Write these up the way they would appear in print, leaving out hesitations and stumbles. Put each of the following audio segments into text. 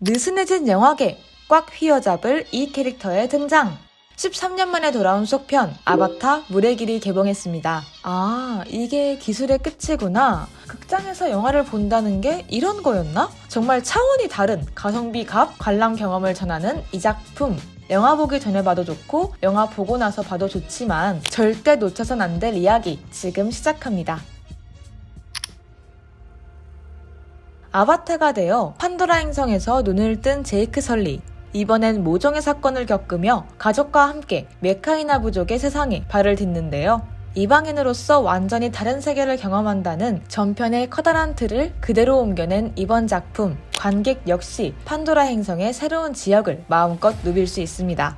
느슨해진 영화계 꽉 휘어잡을 이 캐릭터의 등장. 13년 만에 돌아온 속편 아바타 물의 길이 개봉했습니다. 아, 이게 기술의 끝이구나. 극장에서 영화를 본다는 게 이런 거였나? 정말 차원이 다른 가성비 값 관람 경험을 전하는 이 작품. 영화 보기 전에 봐도 좋고 영화 보고 나서 봐도 좋지만 절대 놓쳐선 안 될 이야기 지금 시작합니다. 아바타가 되어 판도라 행성에서 눈을 뜬 제이크 설리. 이번엔 모종의 사건을 겪으며 가족과 함께 메카이나 부족의 세상에 발을 딛는데요. 이방인으로서 완전히 다른 세계를 경험한다는 전편의 커다란 틀을 그대로 옮겨낸 이번 작품. 관객 역시 판도라 행성의 새로운 지역을 마음껏 누빌 수 있습니다.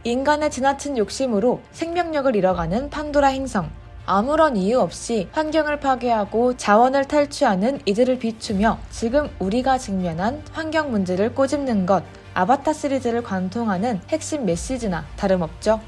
인간의 지나친 욕심으로 생명력을 잃어가는 판도라 행성. 아무런 이유 없이 환경을 파괴하고 자원을 탈취하는 이들을 비추며 지금 우리가 직면한 환경 문제를 꼬집는 것, 아바타 시리즈를 관통하는 핵심 메시지나 다름없죠.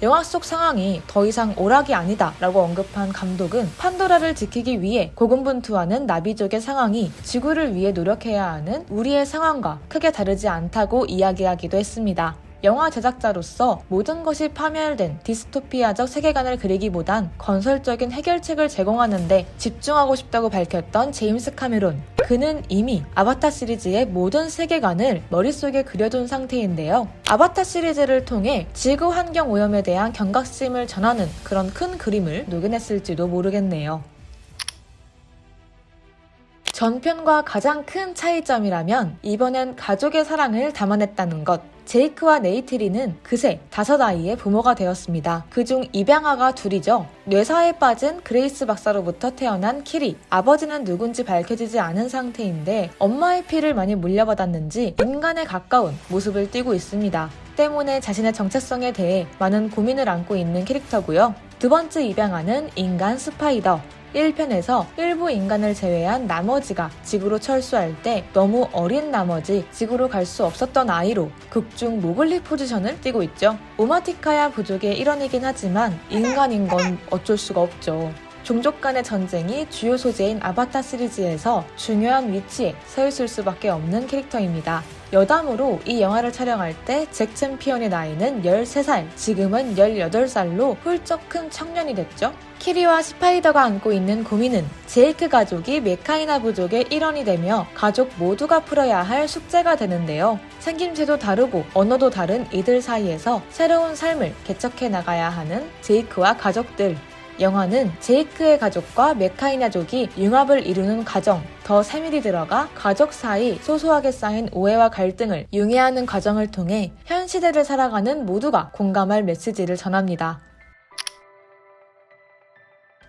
영화 속 상황이 더 이상 오락이 아니다 라고 언급한 감독은 판도라를 지키기 위해 고군분투하는 나비족의 상황이 지구를 위해 노력해야 하는 우리의 상황과 크게 다르지 않다고 이야기하기도 했습니다. 영화 제작자로서 모든 것이 파멸된 디스토피아적 세계관을 그리기보단 건설적인 해결책을 제공하는데 집중하고 싶다고 밝혔던 제임스 카메론. 그는 이미 아바타 시리즈의 모든 세계관을 머릿속에 그려둔 상태인데요. 아바타 시리즈를 통해 지구 환경 오염에 대한 경각심을 전하는 그런 큰 그림을 녹여냈을지도 모르겠네요. 전편과 가장 큰 차이점이라면 이번엔 가족의 사랑을 담아냈다는 것. 제이크와 네이트리는 그새 5아이의 부모가 되었습니다. 그중 입양아가 둘이죠. 뇌사에 빠진 그레이스 박사로부터 태어난 키리. 아버지는 누군지 밝혀지지 않은 상태인데 엄마의 피를 많이 물려받았는지 인간에 가까운 모습을 띠고 있습니다. 때문에 자신의 정체성에 대해 많은 고민을 안고 있는 캐릭터고요. 두 번째 입양아는 인간 스파이더. 1편에서 일부 인간을 제외한 나머지가 지구로 철수할 때 너무 어린 나머지 지구로 갈 수 없었던 아이로 극중 모글리 포지션을 띠고 있죠. 오마티카야 부족의 일원이긴 하지만 인간인 건 어쩔 수가 없죠. 종족 간의 전쟁이 주요 소재인 아바타 시리즈에서 중요한 위치에 서 있을 수밖에 없는 캐릭터입니다. 여담으로 이 영화를 촬영할 때 잭 챔피언의 나이는 13살, 지금은 18살로 훌쩍 큰 청년이 됐죠. 키리와 스파이더가 안고 있는 고민은 제이크 가족이 메카이나 부족의 일원이 되며 가족 모두가 풀어야 할 숙제가 되는데요. 생김새도 다르고 언어도 다른 이들 사이에서 새로운 삶을 개척해 나가야 하는 제이크와 가족들. 영화는 제이크의 가족과 메카이나족이 융합을 이루는 과정, 더 세밀히 들어가 가족 사이 소소하게 쌓인 오해와 갈등을 융해하는 과정을 통해 현 시대를 살아가는 모두가 공감할 메시지를 전합니다.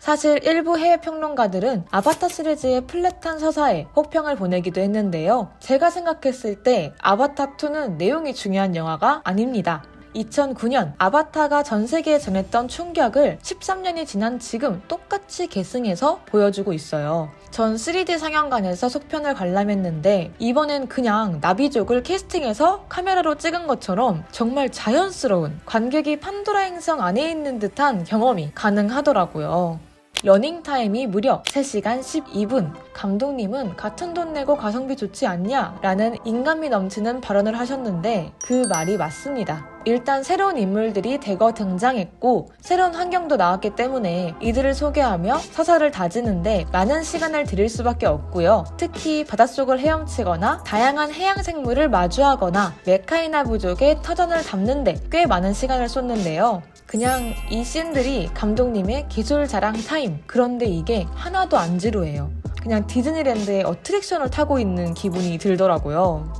사실 일부 해외 평론가들은 아바타 시리즈의 플랫한 서사에 혹평을 보내기도 했는데요. 제가 생각했을 때 아바타2는 내용이 중요한 영화가 아닙니다. 2009년 아바타가 전 세계에 전했던 충격을 13년이 지난 지금 똑같이 계승해서 보여주고 있어요. 전 3D 상영관에서 속편을 관람했는데 이번엔 그냥 나비족을 캐스팅해서 카메라로 찍은 것처럼 정말 자연스러운 관객이 판도라 행성 안에 있는 듯한 경험이 가능하더라고요. 러닝타임이 무려 3시간 12분. 감독님은 같은 돈 내고 가성비 좋지 않냐? 라는 인간미 넘치는 발언을 하셨는데 그 말이 맞습니다. 일단 새로운 인물들이 대거 등장했고 새로운 환경도 나왔기 때문에 이들을 소개하며 서사를 다지는데 많은 시간을 들일 수밖에 없고요. 특히 바닷속을 헤엄치거나 다양한 해양 생물을 마주하거나 메카이나 부족의 터전을 담는데 꽤 많은 시간을 쏟는데요. 그냥 이 씬들이 감독님의 기술 자랑 타임. 그런데 이게 하나도 안 지루해요. 그냥 디즈니랜드의 어트랙션을 타고 있는 기분이 들더라고요.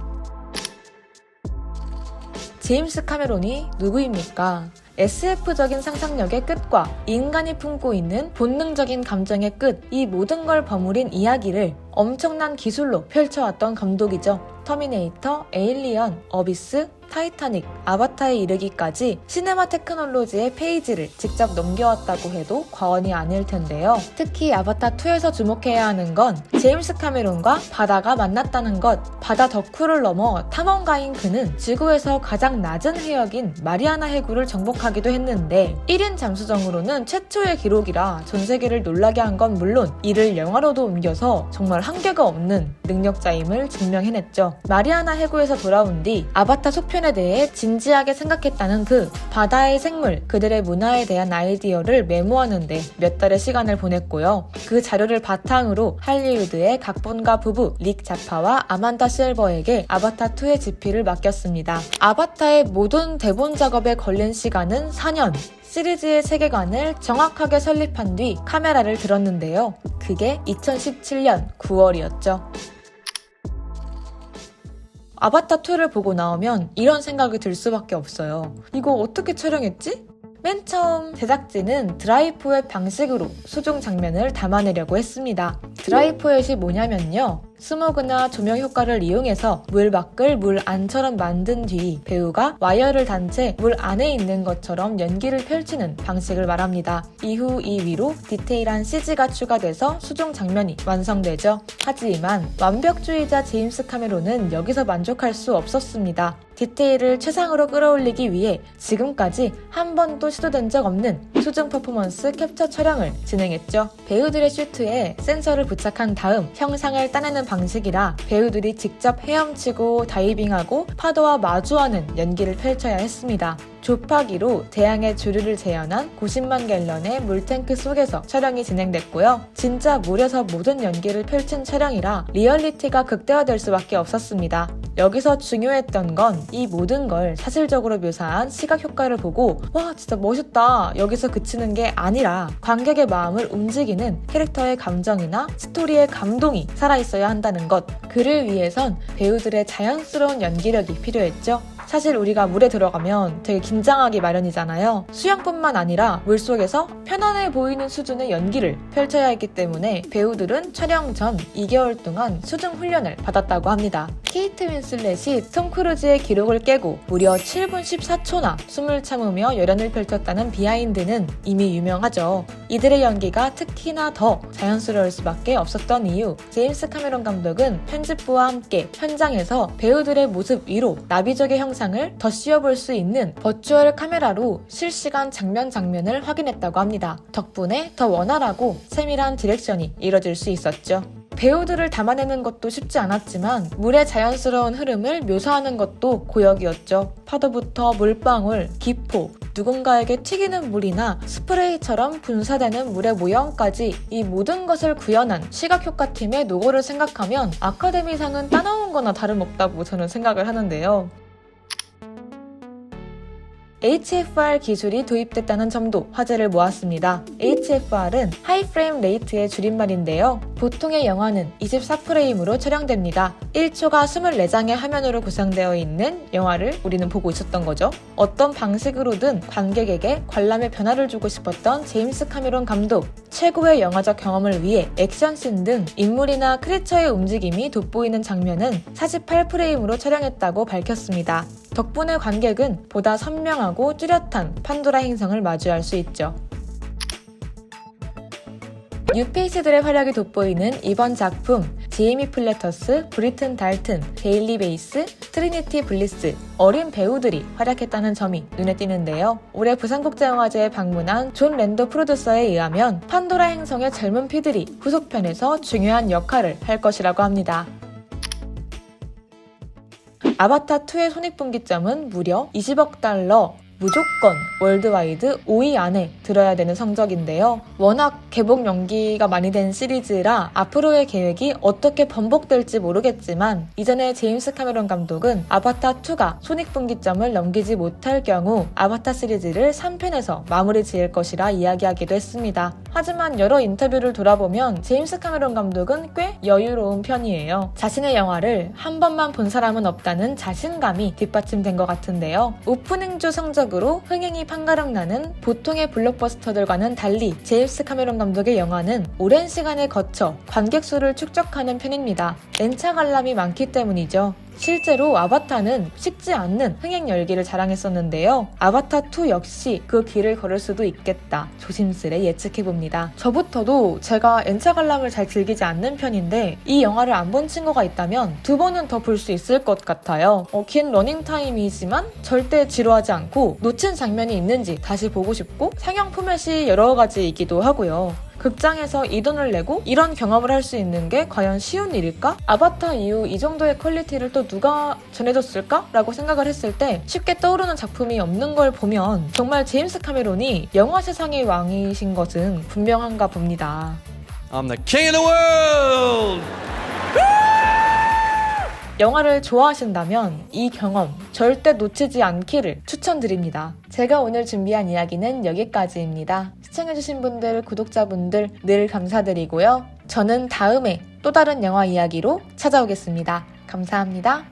제임스 카메론이 누구입니까? SF적인 상상력의 끝과 인간이 품고 있는 본능적인 감정의 끝, 이 모든 걸 버무린 이야기를 엄청난 기술로 펼쳐왔던 감독이죠. 터미네이터, 에일리언, 어비스, 타이타닉, 아바타에 이르기까지 시네마 테크놀로지의 페이지를 직접 넘겨왔다고 해도 과언이 아닐 텐데요. 특히 아바타2에서 주목해야 하는 건 제임스 카메론과 바다가 만났다는 것. 바다 덕후를 넘어 탐험가인 그는 지구에서 가장 낮은 해역인 마리아나 해구를 정복하기도 했는데 1인 잠수정으로는 최초의 기록이라 전 세계를 놀라게 한 건 물론 이를 영화로도 옮겨서 정말 한계가 없는 능력자임을 증명해냈죠. 마리아나 해구에서 돌아온 뒤 아바타 속편에 대해 진지하게 생각했다는 그 바다의 생물, 그들의 문화에 대한 아이디어를 메모하는데 몇 달의 시간을 보냈고요. 그 자료를 바탕으로 할리우드의 각본가 부부 릭 자파와 아만다 실버에게 아바타2의 집필을 맡겼습니다. 아바타의 모든 대본 작업에 걸린 시간은 4년. 시리즈의 세계관을 정확하게 설립한 뒤 카메라를 들었는데요. 그게 2017년 9월이었죠. 아바타2를 보고 나오면 이런 생각이 들 수밖에 없어요. 이거 어떻게 촬영했지? 맨 처음 제작진은 드라이포엣 방식으로 수중 장면을 담아내려고 했습니다. 드라이포엣이 뭐냐면요. 스모그나 조명 효과를 이용해서 물 밖을 물 안처럼 만든 뒤 배우가 와이어를 단 채 물 안에 있는 것처럼 연기를 펼치는 방식을 말합니다. 이후 이 위로 디테일한 CG가 추가돼서 수중 장면이 완성되죠. 하지만 완벽주의자 제임스 카메론은 여기서 만족할 수 없었습니다. 디테일을 최상으로 끌어올리기 위해 지금까지 한 번도 시도된 적 없는 수중 퍼포먼스 캡처 촬영을 진행했죠. 배우들의 슈트에 센서를 부착한 다음 형상을 따내는 방식이라 배우들이 직접 헤엄치고 다이빙하고 파도와 마주하는 연기를 펼쳐야 했습니다. 조파기로 대양의 주류를 재현한 90만 갤런의 물탱크 속에서 촬영이 진행됐고요. 진짜 물에서 모든 연기를 펼친 촬영이라 리얼리티가 극대화될 수밖에 없었습니다. 여기서 중요했던 건 이 모든 걸 사실적으로 묘사한 시각 효과를 보고 와 진짜 멋있다 여기서 그치는 게 아니라 관객의 마음을 움직이는 캐릭터의 감정이나 스토리의 감동이 살아있어야 한다는 것. 그를 위해선 배우들의 자연스러운 연기력이 필요했죠. 사실 우리가 물에 들어가면 되게 긴장하기 마련이잖아요. 수영뿐만 아니라 물속에서 편안해 보이는 수준의 연기를 펼쳐야 했기 때문에 배우들은 촬영 전 2개월 동안 수중 훈련을 받았다고 합니다. 케이트 윈슬렛이 톰 크루즈의 기록을 깨고 무려 7분 14초나 숨을 참으며 열연을 펼쳤다는 비하인드는 이미 유명하죠. 이들의 연기가 특히나 더 자연스러울 수밖에 없었던 이유, 제임스 카메론 감독은 편집부와 함께 현장에서 배우들의 모습 위로 나비족의 형상을 더 씌워볼 수 있는 버추얼 카메라로 실시간 장면을 확인했다고 합니다. 덕분에 더 원활하고 세밀한 디렉션이 이뤄질 수 있었죠. 배우들을 담아내는 것도 쉽지 않았지만 물의 자연스러운 흐름을 묘사하는 것도 고역이었죠. 파도부터 물방울, 기포, 누군가에게 튀기는 물이나 스프레이처럼 분사되는 물의 모형까지 이 모든 것을 구현한 시각효과팀의 노고를 생각하면 아카데미상은 따놓은 거나 다름없다고 저는 생각을 하는데요. HFR 기술이 도입됐다는 점도 화제를 모았습니다. HFR은 하이 프레임 레이트의 줄임말인데요. 보통의 영화는 24프레임으로 촬영됩니다. 1초가 24장의 화면으로 구성되어 있는 영화를 우리는 보고 있었던 거죠. 어떤 방식으로든 관객에게 관람의 변화를 주고 싶었던 제임스 카메론 감독. 최고의 영화적 경험을 위해 액션씬 등 인물이나 크리처의 움직임이 돋보이는 장면은 48프레임으로 촬영했다고 밝혔습니다. 덕분에 관객은 보다 선명하고 뚜렷한 판도라 행성을 마주할 수 있죠. 뉴페이스들의 활약이 돋보이는 이번 작품, 제이미 플래터스, 브리튼 달튼, 베일리 베이스, 트리니티 블리스, 어린 배우들이 활약했다는 점이 눈에 띄는데요. 올해 부산국제영화제에 방문한 존 랜더 프로듀서에 의하면 판도라 행성의 젊은 피들이 후속편에서 중요한 역할을 할 것이라고 합니다. 아바타2의 손익분기점은 무려 20억 달러, 무조건 월드와이드 5위 안에 들어야 되는 성적인데요. 워낙 개봉 연기가 많이 된 시리즈라 앞으로의 계획이 어떻게 번복될지 모르겠지만 이전에 제임스 카메론 감독은 아바타2가 손익분기점을 넘기지 못할 경우 아바타 시리즈를 3편에서 마무리 지을 것이라 이야기하기도 했습니다. 하지만 여러 인터뷰를 돌아보면 제임스 카메론 감독은 꽤 여유로운 편이에요. 자신의 영화를 한 번만 본 사람은 없다는 자신감이 뒷받침된 것 같은데요. 오프닝주 성적으로 흥행이 판가름나는 보통의 블록버스터들과는 달리 제임스 카메론 감독의 영화는 오랜 시간에 거쳐 관객 수를 축적하는 편입니다. 렌차 관람이 많기 때문이죠. 실제로 아바타는 식지 않는 흥행 열기를 자랑했었는데요. 아바타2 역시 그 길을 걸을 수도 있겠다. 조심스레 예측해봅니다. 저부터도 제가 N차 관람을 잘 즐기지 않는 편인데 이 영화를 안 본 친구가 있다면 2번은 더 볼 수 있을 것 같아요. 긴 러닝타임이지만 절대 지루하지 않고 놓친 장면이 있는지 다시 보고 싶고 상영 포맷이 여러 가지이기도 하고요. 극장에서 이 돈을 내고 이런 경험을 할 수 있는 게 과연 쉬운 일일까? 아바타 이후 이 정도의 퀄리티를 또 누가 전해줬을까? 라고 생각을 했을 때 쉽게 떠오르는 작품이 없는 걸 보면 정말 제임스 카메론이 영화 세상의 왕이신 것은 분명한가 봅니다. I'm the king of the world! 영화를 좋아하신다면 이 경험 절대 놓치지 않기를 추천드립니다. 제가 오늘 준비한 이야기는 여기까지입니다. 시청해주신 분들, 구독자분들 늘 감사드리고요. 저는 다음에 또 다른 영화 이야기로 찾아오겠습니다. 감사합니다.